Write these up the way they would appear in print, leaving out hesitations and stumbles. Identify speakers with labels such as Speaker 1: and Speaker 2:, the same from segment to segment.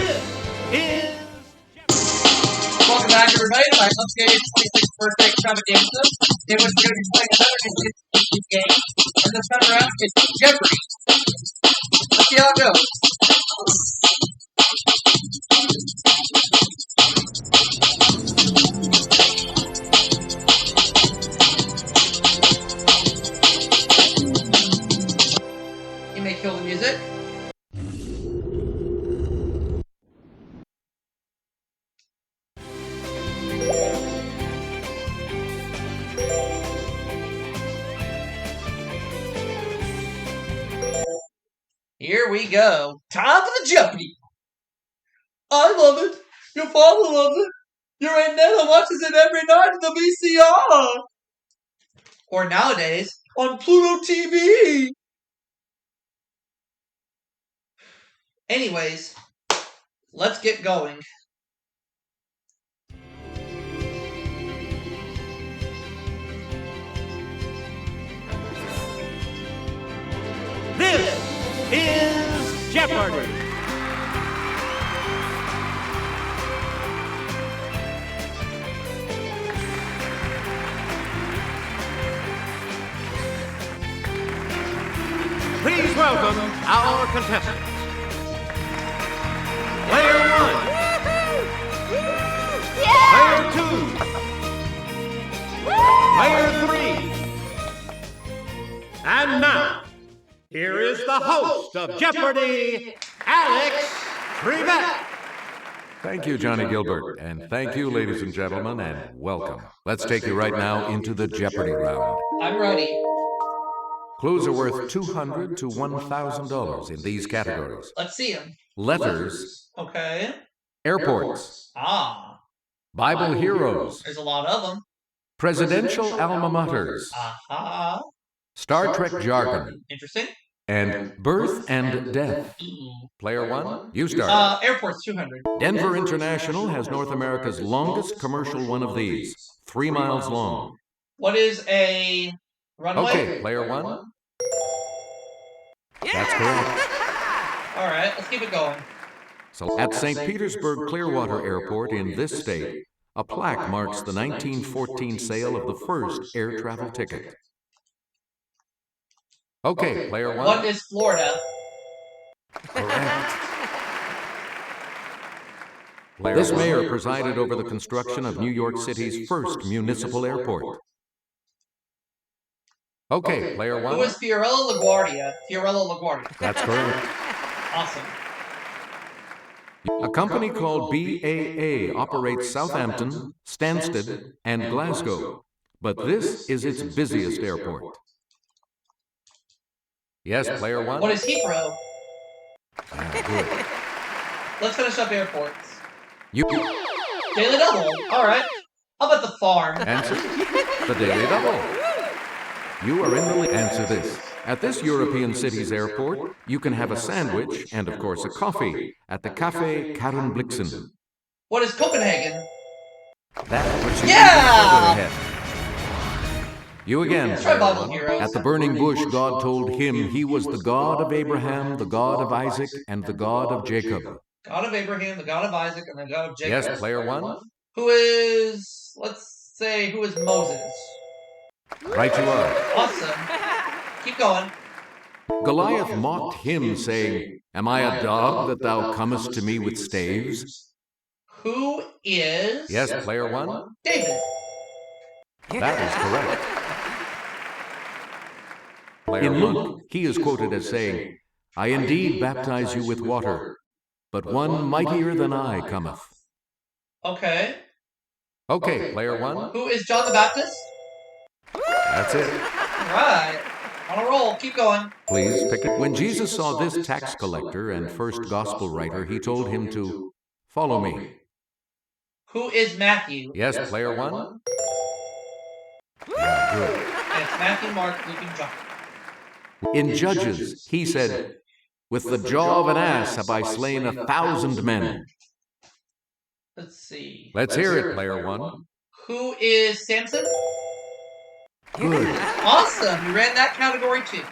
Speaker 1: is...
Speaker 2: Welcome back, everybody, to my updated 26th birthday Extravaganza, in which we're going to be playing another Nintendo game, and this time around, it's Jeopardy. Let's see how it goes. You may kill the music. Here we go. Time for the Jeopardy! I love it. Your father loves it. Your Aunt Nana watches it every night in the VCR. Or nowadays, on Pluto TV. Anyways, let's get going.
Speaker 1: This is Jeopardy! Please welcome our contestants. Player 1. Player 2. Player 3. And now, here is the host of Jeopardy, Alex Trebek.
Speaker 3: Thank you, Johnny Gilbert, and thank you, ladies and gentlemen, and welcome. Let's take you right now into the Jeopardy round.
Speaker 2: I'm ready.
Speaker 3: Clues are worth $200 to $1,000 in these categories.
Speaker 2: Let's see them.
Speaker 3: Letters,
Speaker 2: Okay.
Speaker 3: airports,
Speaker 2: Ah.
Speaker 3: Bible heroes,
Speaker 2: There's a lot of them.
Speaker 3: presidential alma maters,
Speaker 2: Aha.
Speaker 3: Star Trek jargon,
Speaker 2: Interesting.
Speaker 3: and birth and death. Player 1, you start.
Speaker 2: Airport's 200.
Speaker 3: Denver International has North America's longest commercial one of these, 3 miles long.
Speaker 2: What is a runway?
Speaker 3: Okay, player 1. That's correct.
Speaker 2: All right, let's keep it going.
Speaker 3: So at St. Petersburg Clearwater Airport in this state, a plaque marks the 1914 sale of the first air travel ticket. Okay, player 1.
Speaker 2: What is Florida?
Speaker 3: Correct. This mayor presided over the construction of New York City's first municipal airport. Okay, player 1.
Speaker 2: Who is Fiorello LaGuardia? Fiorello LaGuardia.
Speaker 3: That's correct.
Speaker 2: Awesome.
Speaker 3: A company called BAA operates Southampton, Stansted, and Glasgow, but this is its busiest airport. Yes, player 1.
Speaker 2: What is Heathrow?
Speaker 3: Good.
Speaker 2: Let's finish up airports.
Speaker 3: You
Speaker 2: Daily Double. All right. How about the farm?
Speaker 3: answer the Daily Double. You are in the lead. Answer this. At this European city's airport, you can have a sandwich and, of course, a coffee at the Café Karen Blixen.
Speaker 2: What is Copenhagen?
Speaker 3: That puts you
Speaker 2: Yeah!
Speaker 3: further ahead. You again,
Speaker 2: Let's try
Speaker 3: player
Speaker 2: Bible
Speaker 3: 1.
Speaker 2: Heroes.
Speaker 3: At the burning bush, God told him he was the God of Abraham, the God of Isaac, and the God of Jacob.
Speaker 2: God of Abraham, the God of Isaac, and the God of Jacob.
Speaker 3: Yes, player 1.
Speaker 2: Who is, let's say, who is Moses?
Speaker 3: Right you are.
Speaker 2: Awesome. Keep going.
Speaker 3: Goliath mocked him, saying, "Am I a dog that thou comest to me with staves?"
Speaker 2: Who is...
Speaker 3: Yes, player 1.
Speaker 2: David.
Speaker 3: That is correct. In Luke, he is quoted as saying, "I indeed baptize you with water, but one mightier than I cometh."
Speaker 2: Okay.
Speaker 3: Okay, player 1.
Speaker 2: Who is John the Baptist?
Speaker 3: That's it.
Speaker 2: Right. On a roll. Keep going.
Speaker 3: Please pick it. When Jesus saw this tax collector and first gospel writer, he told him to follow me.
Speaker 2: Who is Matthew?
Speaker 3: Yes, player 1. Yeah, good.
Speaker 2: And it's Matthew, Mark, Luke, and John.
Speaker 3: In Judges, he said, "With the jaw of an ass have I slain 1,000 men."
Speaker 2: Let's see.
Speaker 3: Let's hear it, player 1.
Speaker 2: Who is Samson?
Speaker 3: Good.
Speaker 2: Awesome. You ran that category too.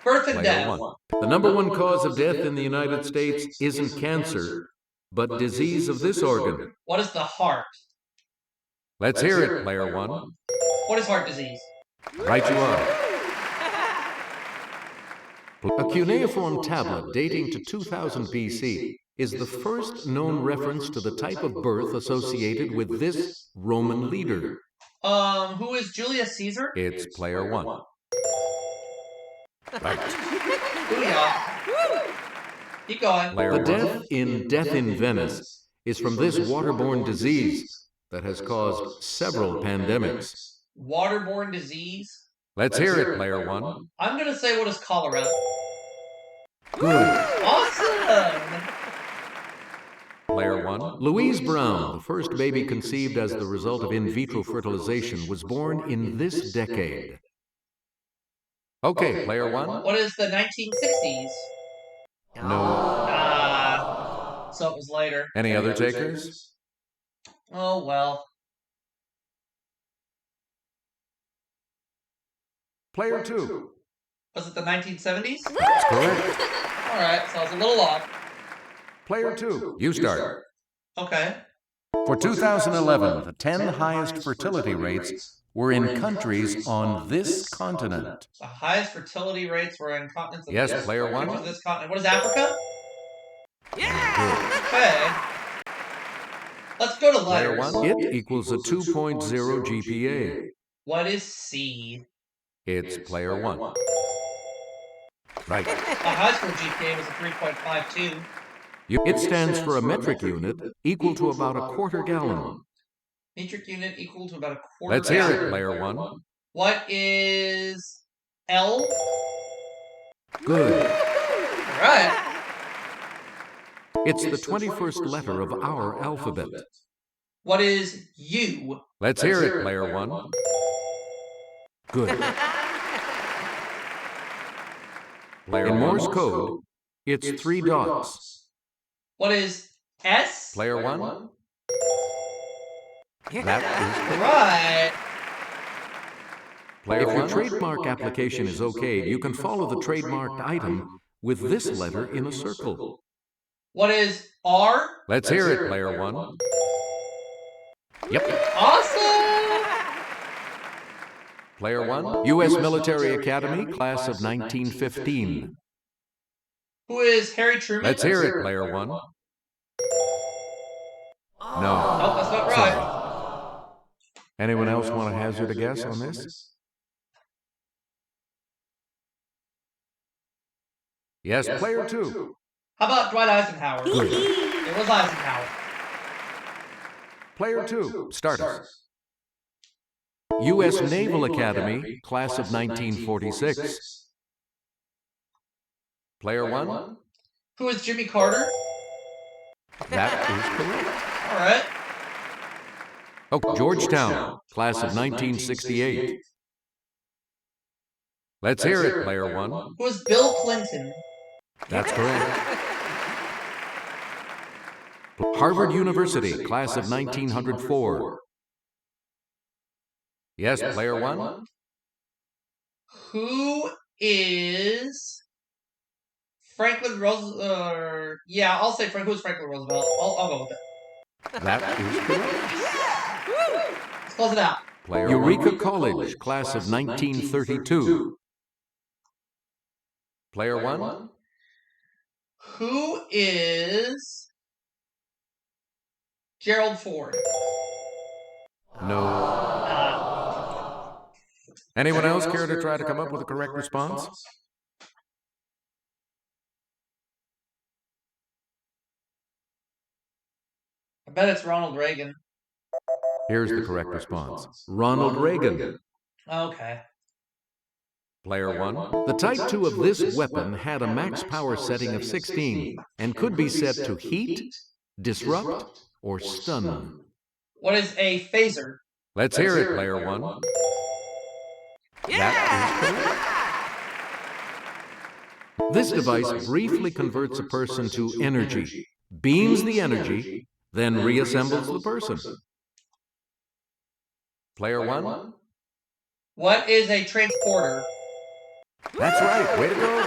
Speaker 2: Birth and
Speaker 3: Player
Speaker 2: death.
Speaker 3: 1. The number one cause of death in the United States isn't cancer, but disease of this organ.
Speaker 2: What is the heart?
Speaker 3: Let's hear it, player one.
Speaker 2: What is heart disease?
Speaker 3: Right you are. A cuneiform tablet dating to 2000 BC is the first known reference to the type of birth associated with this Roman leader.
Speaker 2: Who is Julius Caesar?
Speaker 3: It's player one. Right.
Speaker 2: Booyah. Keep going.
Speaker 3: The Death in Venice is from this waterborne disease that has caused several pandemics.
Speaker 2: Waterborne disease?
Speaker 3: Let's hear it, player one.
Speaker 2: I'm gonna say, what is cholera?
Speaker 3: Good.
Speaker 2: Awesome!
Speaker 3: Player one. Louise Brown, the first baby conceived as the result of in vitro fertilization, was born in this decade. Okay, player one.
Speaker 2: What is the 1960s?
Speaker 3: No.
Speaker 2: So it was later.
Speaker 3: Any other takers?
Speaker 2: Oh, well.
Speaker 3: Player two.
Speaker 2: Was it the 1970s?
Speaker 3: That's correct.
Speaker 2: Alright, so I was a little off.
Speaker 3: Player two. You start.
Speaker 2: Okay.
Speaker 3: For 2011, the 10 highest fertility rates were in countries on this continent.
Speaker 2: The highest fertility rates were in continents of
Speaker 3: Yes, player one.
Speaker 2: this continent. What is Africa?
Speaker 3: Yeah!
Speaker 2: Okay. Let's go to
Speaker 3: Player
Speaker 2: letters.
Speaker 3: one. It equals a 2.0 GPA.
Speaker 2: What is C?
Speaker 3: It's player one. Right.
Speaker 2: The high school GPA was a 3.52.
Speaker 3: It stands for a metric unit equal to about a quarter gallon.
Speaker 2: Metric unit equal to about a quarter
Speaker 3: Let's hear
Speaker 2: gallon.
Speaker 3: it, player one.
Speaker 2: What is L?
Speaker 3: Good.
Speaker 2: Alright.
Speaker 3: It's the 21st letter of our alphabet.
Speaker 2: What is U?
Speaker 3: Let's hear it, player one. Good. In Morse code, it's 3 dots.
Speaker 2: What is S?
Speaker 3: Player one. That is
Speaker 2: Right.
Speaker 3: player one. If your trademark application is okay, you can follow the trademarked item with this letter in a circle.
Speaker 2: What is R?
Speaker 3: Let's hear it, player one. Yep.
Speaker 2: Awesome!
Speaker 3: Player one. U.S. Military Academy, class of 1915.
Speaker 2: Who is Harry Truman?
Speaker 3: Let's hear it, player one. No.
Speaker 2: Nope, that's not right.
Speaker 3: Sorry. Anyone else want to hazard a guess on this? Yes, player two.
Speaker 2: How about Dwight Eisenhower?
Speaker 3: Good.
Speaker 2: It was Eisenhower.
Speaker 3: Player two. Start us. U.S. Naval Academy, class of 1946. Player one.
Speaker 2: Who is Jimmy Carter?
Speaker 3: That is correct.
Speaker 2: Alright.
Speaker 3: Oh, Georgetown, class of 1968. Let's hear it, player one.
Speaker 2: Who is Bill Clinton?
Speaker 3: That's correct. Harvard University, class of 1904. Yes, player one.
Speaker 2: Who is Franklin Roosevelt? Yeah, I'll say Who's Franklin Roosevelt? I'll go with it.
Speaker 3: That is correct.
Speaker 2: Let's close it out.
Speaker 3: Player Eureka College, class of 1932. Player one.
Speaker 2: Who is Gerald Ford?
Speaker 3: No. Anyone else care to try to come up with a correct response?
Speaker 2: I bet it's Ronald Reagan.
Speaker 3: Here's the correct response. Ronald Reagan.
Speaker 2: Okay.
Speaker 3: Player one. The Type 2 of this weapon had a max power setting of 16 and could be set to heat, disrupt, or stun.
Speaker 2: What is a phaser?
Speaker 3: Let's hear it, player one. That is correct. This device briefly converts a person to energy, beams the energy, then reassembles the person. Player one.
Speaker 2: What is a transporter?
Speaker 3: That's right, way to go.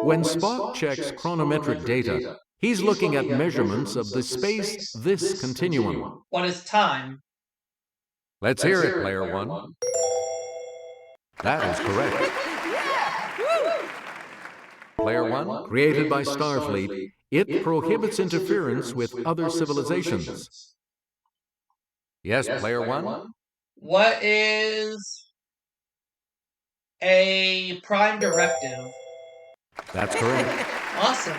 Speaker 3: When Spock checks chronometric data, He's looking at measurements of the space-this continuum.
Speaker 2: What is time?
Speaker 3: Let's hear it, player one. That is correct. Player one, created by Starfleet, it prohibits interference with other civilizations. Yes, player one?
Speaker 2: What is a prime directive?
Speaker 3: That's correct.
Speaker 2: Awesome.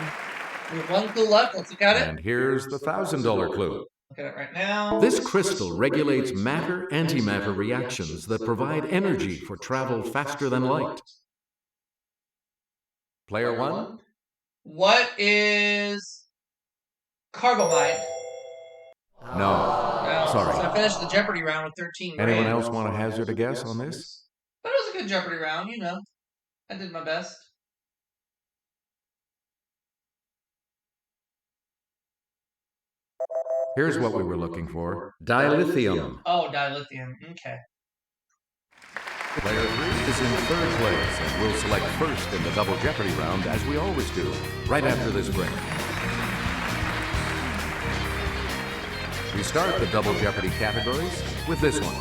Speaker 2: We have one clue left. Let's look at it.
Speaker 3: And here's the $1,000 clue.
Speaker 2: Look at it right now.
Speaker 3: This crystal regulates matter-antimatter reactions that provide energy for travel faster than light. Player one?
Speaker 2: What is carbamide?
Speaker 3: No.
Speaker 2: No.
Speaker 3: Sorry.
Speaker 2: So I finished the Jeopardy round with 13 grand.
Speaker 3: Anyone else want to hazard a guess on this?
Speaker 2: But it was a good Jeopardy round, you know. I did my best.
Speaker 3: Here's what we were looking for. Dilithium.
Speaker 2: Oh, dilithium. Okay.
Speaker 3: Player 3 is in third place and will select first in the Double Jeopardy round, as we always do, right after this break. We start the Double Jeopardy categories with this one.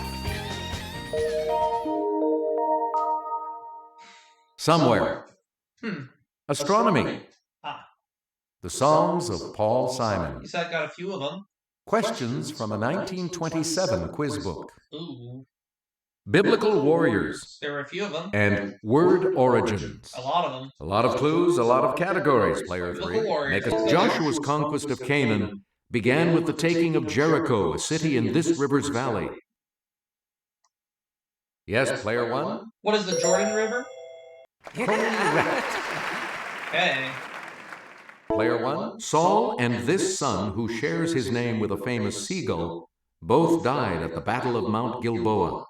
Speaker 3: Somewhere. Astronomy.
Speaker 2: Ah.
Speaker 3: The songs of Paul Simon.
Speaker 2: You said I got a few of them.
Speaker 3: Questions from a 1927 quiz book.
Speaker 2: Ooh.
Speaker 3: Biblical warriors.
Speaker 2: There were a few of them.
Speaker 3: And word origins.
Speaker 2: A lot of them.
Speaker 3: A lot of clues, a lot of categories, player 3.
Speaker 2: Biblical warriors.
Speaker 3: Make us. Joshua's conquest of Canaan began with the taking of Jericho, a city in this river's valley. Yes, player 1?
Speaker 2: What is the Jordan River?
Speaker 3: Correct.
Speaker 2: Okay.
Speaker 3: Player 1? Saul and this son, who shares his name with a famous seagull, both died at the Battle of Mount Gilboa.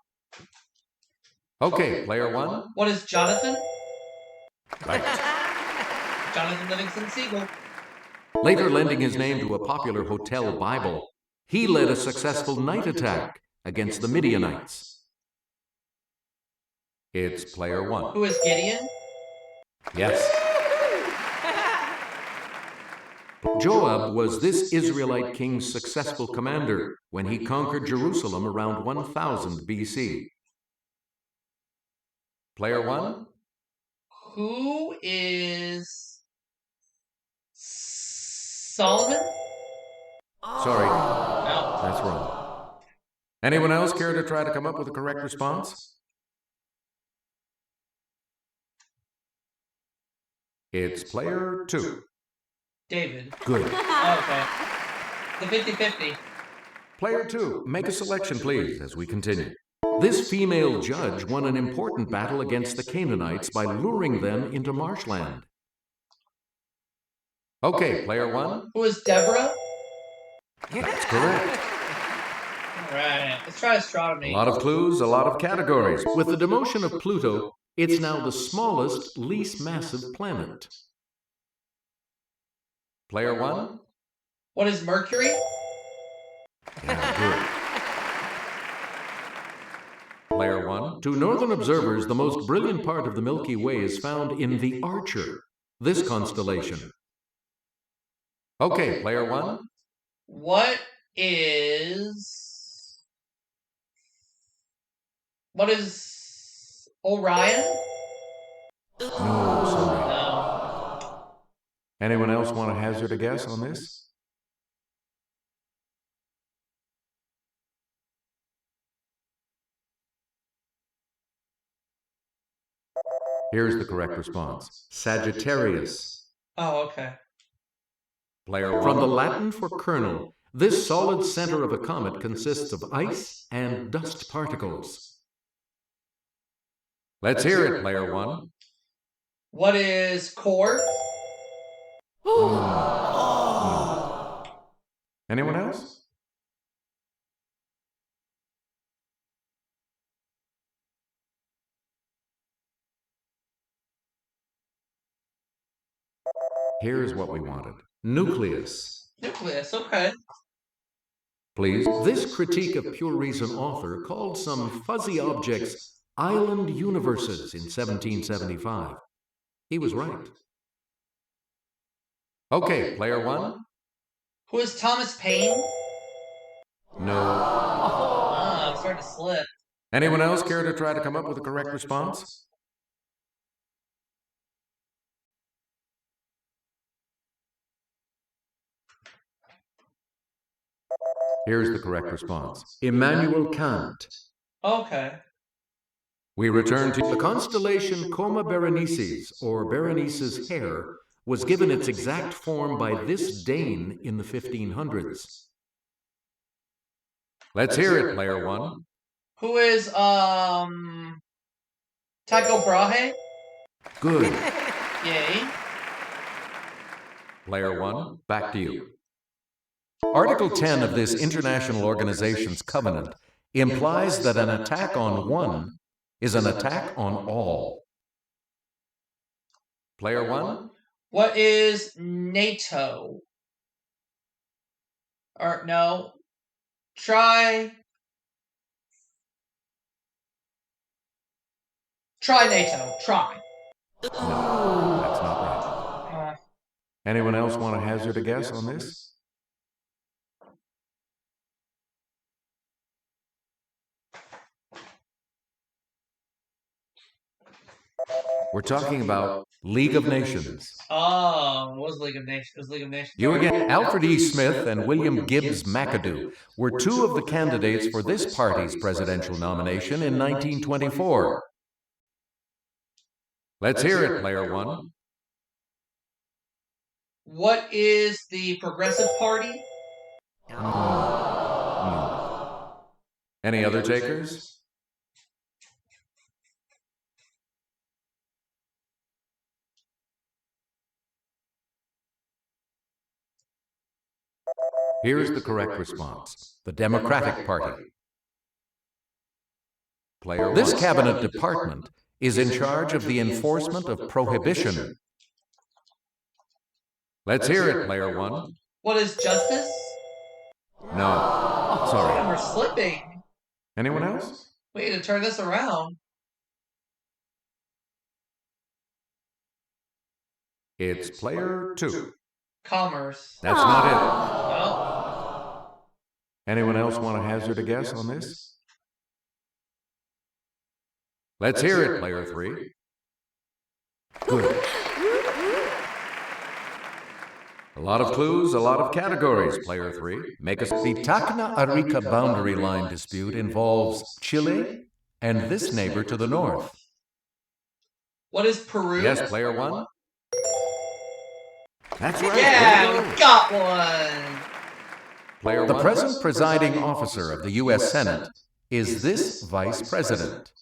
Speaker 3: Okay, player 1?
Speaker 2: What is Jonathan?
Speaker 3: Right.
Speaker 2: Jonathan Livingston Seagull.
Speaker 3: Later lending his name to a popular hotel Bible, he led a successful night attack against the Midianites. It's player 1.
Speaker 2: Who is Gideon?
Speaker 3: Yes. Joab was this Israelite king's successful commander when he conquered Jerusalem around 1000 BC. Player 1?
Speaker 2: Who is Solomon?
Speaker 3: Sorry,
Speaker 2: No.
Speaker 3: that's wrong. Anyone else care to try to come up with a correct response? It's player 2.
Speaker 2: David.
Speaker 3: Good.
Speaker 2: Okay. The 50-50.
Speaker 3: Player 2, make a selection, please, as we continue. This female judge won an important battle against the Canaanites by luring them into marshland. Okay, player 1.
Speaker 2: Who is Deborah?
Speaker 3: That's correct.
Speaker 2: Alright, let's try astronomy.
Speaker 3: A lot of clues, a lot of categories. With the demotion of Pluto, it's now the smallest, least massive planet. Player 1?
Speaker 2: What is Mercury?
Speaker 3: Yeah, good. Player 1. To northern observers, the most brilliant part of the Milky Way is found in the Archer, this constellation. Okay, player 1.
Speaker 2: What is Orion?
Speaker 3: No, sorry.
Speaker 2: No.
Speaker 3: Anyone else want to hazard a guess on this? Here's the correct response. Sagittarius.
Speaker 2: Oh, okay.
Speaker 3: Player 1. From the Latin for kernel, this solid center of a comet consists of ice and dust particles. Let's hear it, player 1.
Speaker 2: What is core?
Speaker 3: Anyone else? Here's what we wanted. Nucleus.
Speaker 2: Nucleus, okay.
Speaker 3: Please. This critique of pure reason author called some fuzzy objects island universes in 1775. He was right. Okay, player one.
Speaker 2: Who is Thomas Paine?
Speaker 3: No.
Speaker 2: I'm starting to slip.
Speaker 3: Anyone else care to try to come up with a correct response? Here's the correct response. Immanuel Kant.
Speaker 2: Okay.
Speaker 3: We return to the constellation Coma Berenices, or Berenice's Hare, was given its exact form by this Dane in the 1500s. Let's hear it, player one.
Speaker 2: Who is Tycho Brahe?
Speaker 3: Good.
Speaker 2: Yay.
Speaker 3: Player one, back to you. Article 10 of this international organization's covenant implies that an attack on one is an attack on all. Player one?
Speaker 2: What is NATO? Or no. Try NATO. Try.
Speaker 3: No, that's not right. Anyone else want to hazard a guess on this? We're talking about League of Nations.
Speaker 2: Oh, it was League of Nations. It was League of Nations.
Speaker 3: You again, Alfred E. Smith and William Gibbs McAdoo were two of the candidates for this party's presidential nomination in 1924. Let's hear it, player one.
Speaker 2: What is the Progressive Party?
Speaker 3: No. Any other takers? Here's the correct response. The Democratic Party. Player one. This cabinet department is in charge of the enforcement of prohibition. Let's hear it, player one.
Speaker 2: What is Justice?
Speaker 3: No. Sorry.
Speaker 2: We're slipping.
Speaker 3: Anyone else?
Speaker 2: We need to turn this around.
Speaker 3: It's player two.
Speaker 2: Commerce.
Speaker 3: That's not it.
Speaker 2: No.
Speaker 3: Anyone else want to hazard a guess on this? Let's hear it, player three. Good. A lot of clues, a lot of categories, player three. Make us. The Tacna-Arica boundary line dispute involves Chile and this neighbor to the north.
Speaker 2: What is Peru?
Speaker 3: Yes, player one. That's right.
Speaker 2: Yeah, we got one.
Speaker 3: Player the present presiding officer of the U.S. Senate is this vice president.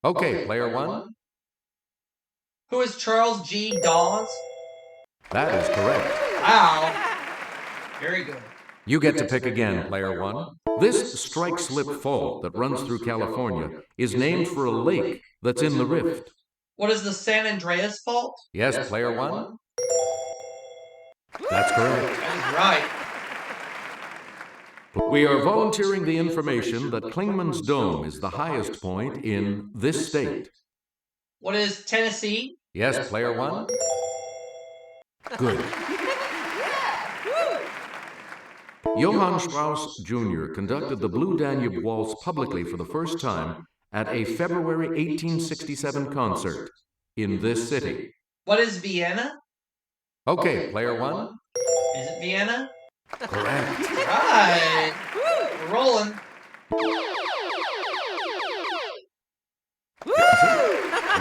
Speaker 3: Okay, player one.
Speaker 2: Who is Charles G. Dawes?
Speaker 3: That is correct.
Speaker 2: Wow. Very good.
Speaker 3: You get to pick again, player one. This strike-slip fault that runs through California is named for a lake that's in the rift.
Speaker 2: What is the San Andreas Fault?
Speaker 3: Yes, player one. That's correct.
Speaker 2: That's right.
Speaker 3: We are volunteering the information that Klingman's Dome is the highest point in this state.
Speaker 2: What is Tennessee?
Speaker 3: Yes, player one. Good. Johann Strauss Jr. conducted the Blue Danube Waltz publicly for the first time at a February 1867 concert in this city.
Speaker 2: What is Vienna?
Speaker 3: Okay, player one.
Speaker 2: Is it Vienna?
Speaker 3: Correct.
Speaker 2: Right. We're rolling.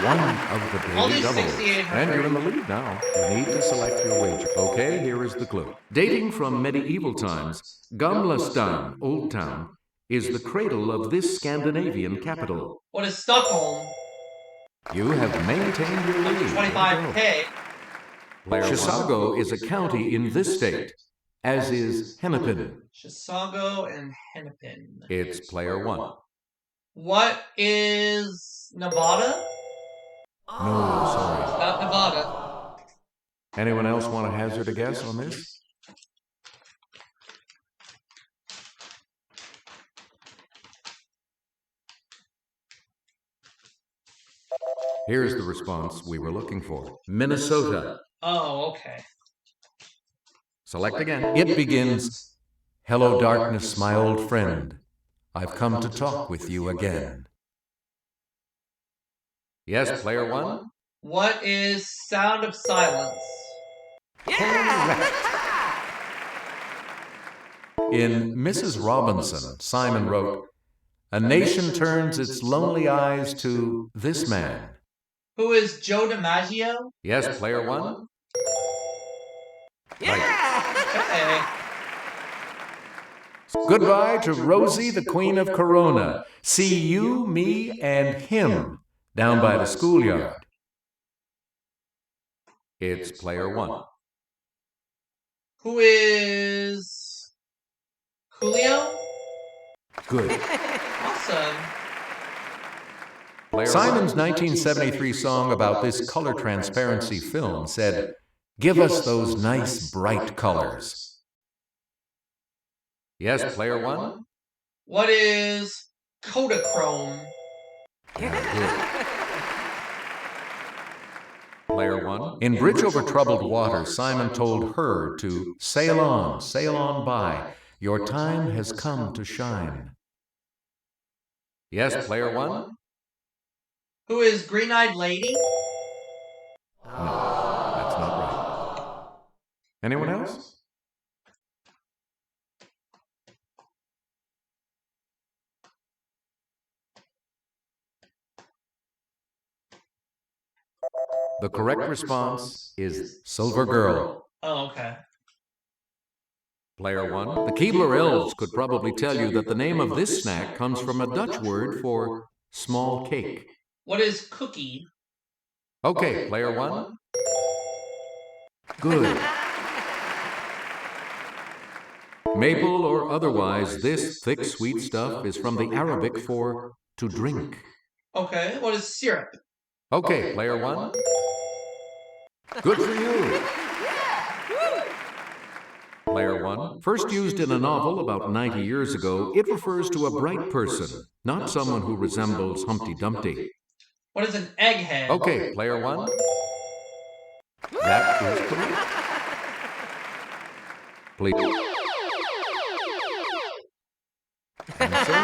Speaker 3: One of the
Speaker 2: Only
Speaker 3: daily doubles.
Speaker 2: 6,800.
Speaker 3: And you're in the lead now. You need to select your wager. Okay, here is the clue. Dating from medieval times, Gamla Old Town, is the cradle of this Scandinavian capital.
Speaker 2: What is Stockholm?
Speaker 3: You have maintained your lead.
Speaker 2: 25K.
Speaker 3: Chisago is a county in this state, as is Hennepin.
Speaker 2: Chisago and Hennepin.
Speaker 3: It's player one.
Speaker 2: What is Nevada?
Speaker 3: No, sorry.
Speaker 2: It's not Nevada.
Speaker 3: Anyone else want to hazard a guess on this? Here's the response we were looking for. Minnesota.
Speaker 2: Oh, okay.
Speaker 3: Select again. It begins, "Hello, darkness, my old friend. I've come to talk with you again." Yes, player one?
Speaker 2: What is Sound of Silence?
Speaker 3: Correct. In Mrs. Robinson, Simon wrote, "A nation turns its lonely eyes to this man."
Speaker 2: Who is Joe DiMaggio?
Speaker 3: Yes, player one?
Speaker 2: Okay.
Speaker 3: Goodbye to Rosie, the Queen of Corona. See you, me, and him down by the schoolyard. It's player one.
Speaker 2: Who is Coolio?
Speaker 3: Good.
Speaker 2: Awesome.
Speaker 3: Simon's 1973 song about this color transparency film said, "Give us those nice bright colors." Yes, player one?
Speaker 2: What is Kodachrome?
Speaker 3: Yeah, good. Player one? In Bridge Over Troubled Water, Simon told her to sail on by. Your time has come to shine. Yes, player one?
Speaker 2: Who is Green-Eyed Lady?
Speaker 3: No, that's not right. Anyone else? The correct response is Silver Girl.
Speaker 2: Oh, okay.
Speaker 3: Player one. The Keebler elves could probably tell you that the name of this snack comes from a Dutch word for small cake.
Speaker 2: What is Cookie?
Speaker 3: Okay, player one. Good. Maple or otherwise, this thick sweet stuff is from the Arabic for to drink.
Speaker 2: Okay. What is syrup?
Speaker 3: Okay, player one. Good for you. Player one. First used in a novel about 90 years ago, it refers to a bright person, not someone who resembles Humpty Dumpty.
Speaker 2: What is an egghead?
Speaker 3: Okay, player one. That is correct. Please. And so,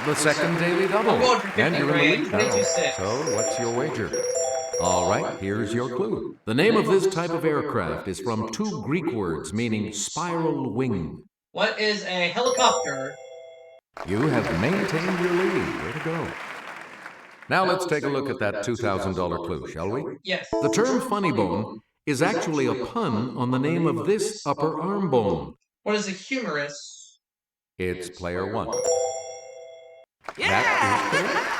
Speaker 3: the second daily double.
Speaker 2: I'm going for 50
Speaker 3: And you're in the
Speaker 2: grand,
Speaker 3: lead now.
Speaker 2: 326.
Speaker 3: So, what's your wager? All right, here's your clue. The name of this type of aircraft is from two Greek words meaning spiral wing.
Speaker 2: What is a helicopter?
Speaker 3: You have maintained your lead. Way to go. Now let's take a look at that $2,000 clue, shall we?
Speaker 2: Yes.
Speaker 3: The term funny bone is actually a pun on the name of this upper arm bone.
Speaker 2: What is a humerus?
Speaker 3: It's player one. That is correct.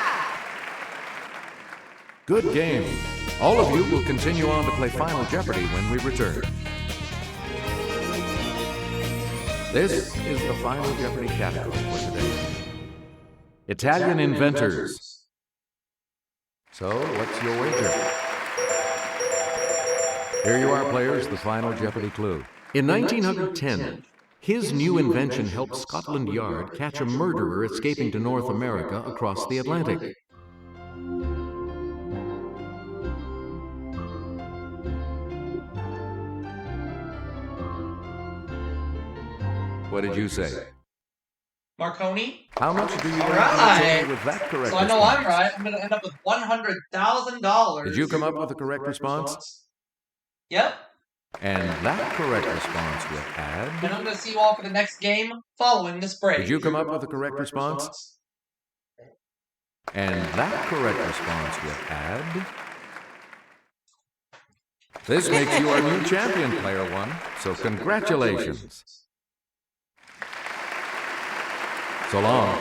Speaker 3: Good game. All of you will continue on to play Final Jeopardy when we return. This is the Final Jeopardy category for today. Italian inventors. So, what's your wager? Here you are, players, the Final Jeopardy clue. In 1910, his new invention helped Scotland Yard catch a murderer escaping to North America across the Atlantic. What did you say?
Speaker 2: Marconi?
Speaker 3: How much do you
Speaker 2: All
Speaker 3: want
Speaker 2: right.
Speaker 3: to with that correct
Speaker 2: So I know
Speaker 3: response?
Speaker 2: I'm right. I'm going to end up with $100,000.
Speaker 3: Did you come up with the correct response?
Speaker 2: Yep.
Speaker 3: And that correct response will
Speaker 2: And
Speaker 3: add...
Speaker 2: I'm going to see you all for the next game following this break.
Speaker 3: Did you come up with the correct response? And that correct response will add... This makes you our new champion, player one. So congratulations. So long.